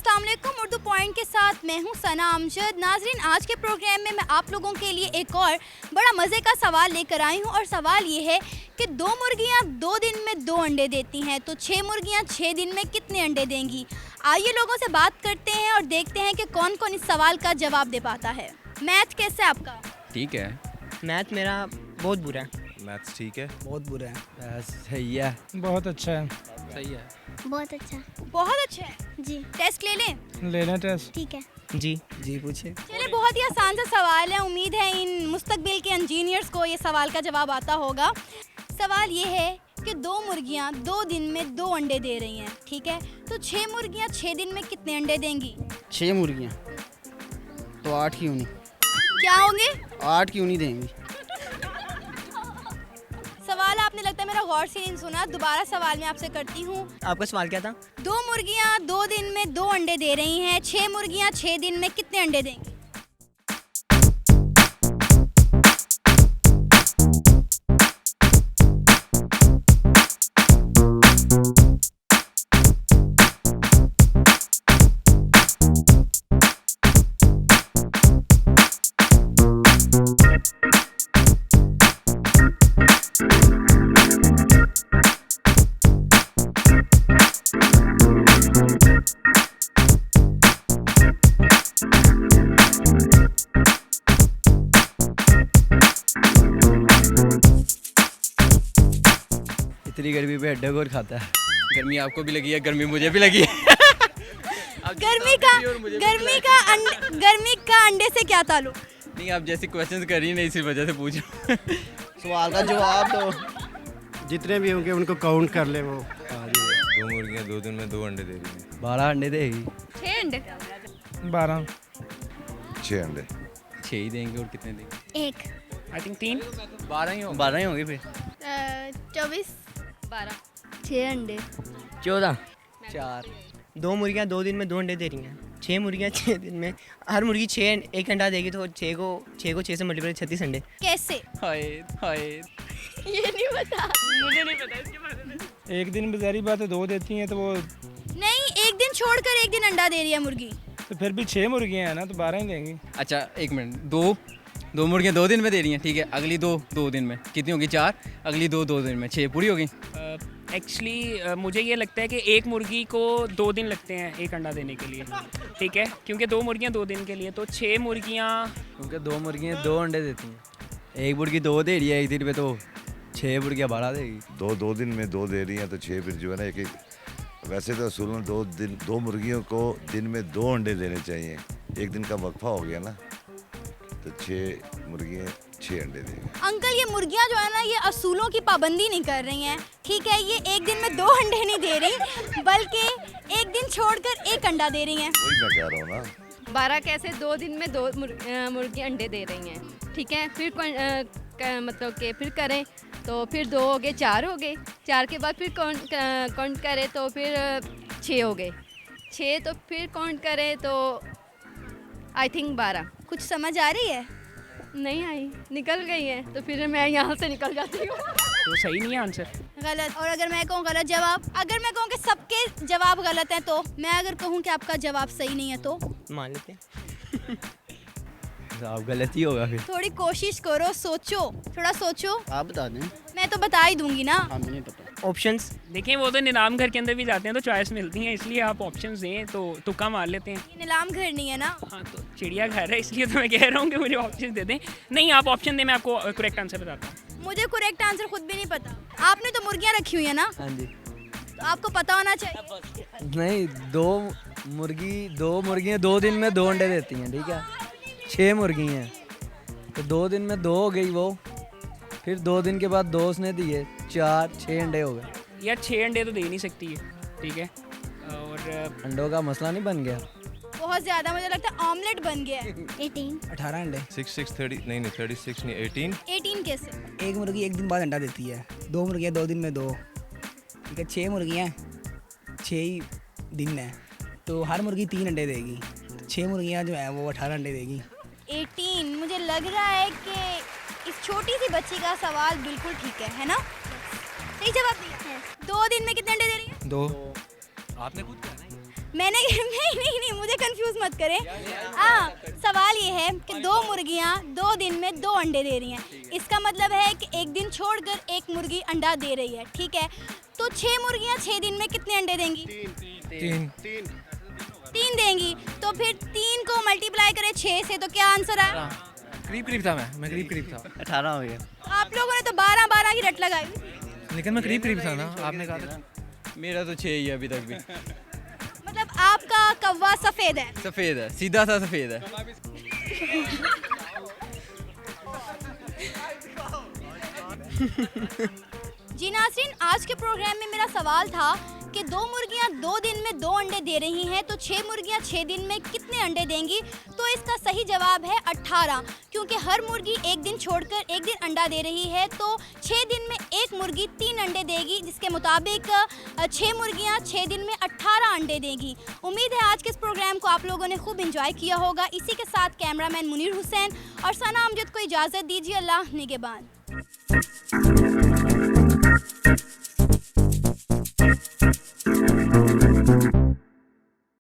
अस्सलाम वालेकुम। उर्दू पॉइंट के साथ मैं हूं सना अमजद। नाजरीन, आज के प्रोग्राम में मैं आप लोगों के लिए एक और बड़ा मज़े का सवाल लेकर आई हूं और सवाल ये है कि 2 मुर्गियां 2 दिन में 2 अंडे देती हैं, तो 6 मुर्गियां 6 दिन में कितने अंडे देंगी? आइए लोगों से बात करते हैं और देखते हैं कि कौन कौन इस सवाल का जवाब दे पाता है। मैथ कैसे है आपका? ठीक है। मैथ मेरा बहुत बुरा है। मैथ्स ठीक है। बहुत बुरा है। सही है। बहुत अच्छा है। सही है। बहुत अच्छा। बहुत अच्छा है जी। टेस्ट ले लें? ले लें टेस्ट। ठीक है। जी पूछिए। चलिए, बहुत ही आसान सा सवाल है। उम्मीद है इन मुस्तकबिल के इंजीनियर्स को ये सवाल का जवाब आता होगा। सवाल ये है कि 2 मुर्गियां 2 दिन में 2 अंडे दे रही हैं, ठीक है, तो 6 मुर्गियां 6 दिन में कितने अंडे देंगी? 6 मुर्गियाँ तो 8 क्यों नहीं? क्या होंगे? 8 क्यों नहीं देंगी? सवाल आपने लगता है मेरा गौर से नहीं सुना। दोबारा सवाल मैं आपसे करती हूँ। आपका सवाल क्या था? 2 मुर्गियां 2 दिन में 2 अंडे दे रही हैं, 6 मुर्गियां 6 दिन में कितने अंडे देंगी? इतनी गर्मी पे हड्डा कौन खाता है? गर्मी आपको भी लगी है, गर्मी मुझे भी लगी है। गर्मी का अंडे से क्या ताल्लुक? नहीं, आप जैसे क्वेश्चंस कर रही हैं इसी वजह से पूछ रहा हूं। सवाल का जवाब दो। जितने भी होंगे उनको काउंट कर ले वो। 2 मुर्गियां 2 दिन में 2 अंडे दे रही हैं। 12 अंडे देगी। 6 अंडे। 12। 6 अंडे। 6 ही देंगे और कितने देंगे? 1 आई थिंक 3। 12 ही होंगे फिर। 24 12 6 अंडे 14। 4। 2 मुर्गियाँ 2 दिन में 2 अंडे दे रही हैं। 6 मुर्गियाँ 6 दिन में, हर मुर्गी 1 अंडा देगी तो 6 को 6 से मल्टीप्लाई 36 अंडे। कैसे? हाय ये नहीं पता, मुझे नहीं पता इसके बारे में। एक दिन बेचारी बात है 2 देती हैं तो वो नहीं, एक दिन छोड़कर एक दिन अंडा दे रही है मुर्गी। तो फिर भी 6 मुर्गियाँ हैं ना, तो 12 ही देंगी। अच्छा, एक मिनट। 2 मुर्गियाँ 2 दिन में दे रही हैं, ठीक है। अगली 2 दिन में कितनी होगी? 4। अगली 2 दिन में 6 पूरी होगी। एक्चुअली मुझे ये लगता है कि एक मुर्गी को 2 दिन लगते हैं एक अंडा देने के लिए, ठीक है, क्योंकि 2 मुर्गियाँ 2 दिन के लिए, तो 6 मुर्गियाँ। क्योंकि 2 मुर्गियाँ 2 अंडे देती हैं। एक मुर्गी 2 दे रही है एक दिन में, तो 6 मुर्गियाँ 12 देगी। 2 दिन में 2 दे रही हैं तो 6 फिर जो है ना एक वैसे तो असूलन 2 मुर्गियों को दिन में 2 अंडे देने चाहिए। एक दिन का वक्फा हो गया ना, तो 6 मुर्गियाँ 6 अंडे देंगे। अंकल, ये मुर्गियां जो है ना, ये असूलों की पाबंदी नहीं कर रही हैं, ठीक है। ये एक दिन में 2 अंडे नहीं दे रही, बल्कि एक दिन छोड़कर 1 अंडा दे रही हैं। वही मैं कह रहा हूँ ना। 12 कैसे 2 दिन में 2 मुर्गी अंडे दे रही हैं, ठीक है। फिर मतलब कि फिर करें तो फिर 2 हो गए, 4 हो गए, 4 के बाद फिर काउंट करें तो फिर 6 हो गए, 6 तो फिर काउंट करें तो आई थिंक 12। कुछ समझ आ रही है? नहीं आई, निकल गई है, तो फिर मैं यहाँ से निकल जाती हूँ। तो सही नहीं है आंसर। गलत। और अगर मैं कहूँ गलत जवाब, अगर मैं कहूँ कि सबके जवाब गलत हैं, तो मैं अगर कहूँ कि आपका जवाब सही नहीं है तो मान लेते हैं। आप गलत ही होगा फिर। थोड़ी कोशिश करो, सोचो, थोड़ा सोचो। आप बता दें। मैं तो बता ही दूंगी ना। हमें नहीं पता। ऑप्शंस देखिए, वो तो नीलाम घर के अंदर भी जाते हैं तो चॉइस मिलती है, इसलिए आप ऑप्शंस दें तो तुक्का मार लेते हैं। ये नीलाम घर नहीं है ना। हाँ, तो चिड़िया घर है, इसलिए तो मैं कह रहा हूँ कि मुझे ऑप्शन दे दें। नहीं, आप ऑप्शन दें, मैं आपको करेक्ट आंसर बताता हूँ। मुझे करेक्ट आंसर खुद भी नहीं पता। आपने तो मुर्गियाँ रखी हुई है ना, हाँ जी। तो आपको पता होना चाहिए। नहीं, 2 मुर्गियाँ 2 दिन में 2 अंडे देती हैं, ठीक है। 6 मुर्गी हैं तो 2 दिन में 2 हो गई वो, फिर 2 दिन के बाद 2 उसने दिए, 6 अंडे हो गए। यार 6 अंडे तो दे नहीं सकती है, ठीक है। और अंडों का मसला नहीं बन गया। बहुत ज्यादा, मुझे लगता है ऑमलेट बन गया है। 18 अंडे। 6 30 नहीं 36 नहीं 18। 18 कैसे? एक मुर्गी एक दिन बाद अंडा देती है। 2 मुर्गियाँ 2 दिन में 2, ठीक है। 6 मुर्गियाँ 6 ही दिन में, तो हर मुर्गी 3 अंडे देगी। 6 मुर्गियाँ जो है वो 18 अंडे देगी। 18। मुझे लग रहा है कि इस छोटी सी बच्ची का सवाल बिल्कुल ठीक है ना? सही जवाब दिया। 2 दिन में कितने अंडे दे रही है? 2। आपने खुद कहा ना। मैंने नहीं मुझे कंफ्यूज मत करें। हाँ, सवाल ये है कि 2 मुर्गियाँ 2 दिन में 2 अंडे दे रही हैं। इसका मतलब है कि एक दिन छोड़कर एक मुर्गी अंडा दे रही है, ठीक है। तो 6 मुर्गियाँ 6 दिन में कितने अंडे देंगी? 3 देंगी। तो फिर 3 को मल्टीप्लाई करें 6 से तो क्या आंसर आया? करीब था मैं करीब था। 18 हो गया। आप लोगों ने तो 12 की रट लगाई। लेकिन मैं करीब था ना, आपने कहा था। मेरा तो 6 ही है अभी तक भी। मतलब आपका कौवा सफेद है। सफ़ेद है, सीधा सा सफ़ेद है। जी नाज़रीन, आज के प्रोग्राम में मेरा सवाल था कि 2 मुर्गियां 2 दिन में 2 अंडे दे रही हैं, तो 6 मुर्गियां 6 दिन में कितने अंडे देंगी? तो इसका सही जवाब है 18, क्योंकि हर मुर्गी एक दिन छोड़कर एक दिन अंडा दे रही है। तो 6 दिन में एक मुर्गी 3 अंडे देगी, जिसके मुताबिक 6 मुर्गियां 6 दिन में 18 अंडे देंगी। उम्मीद है आज के इस प्रोग्राम को आप लोगों ने खूब इंजॉय किया होगा। इसी के साथ कैमरामैन मुनीर हुसैन और सना अमजद को इजाज़त दीजिए। अल्लाह निगहबान।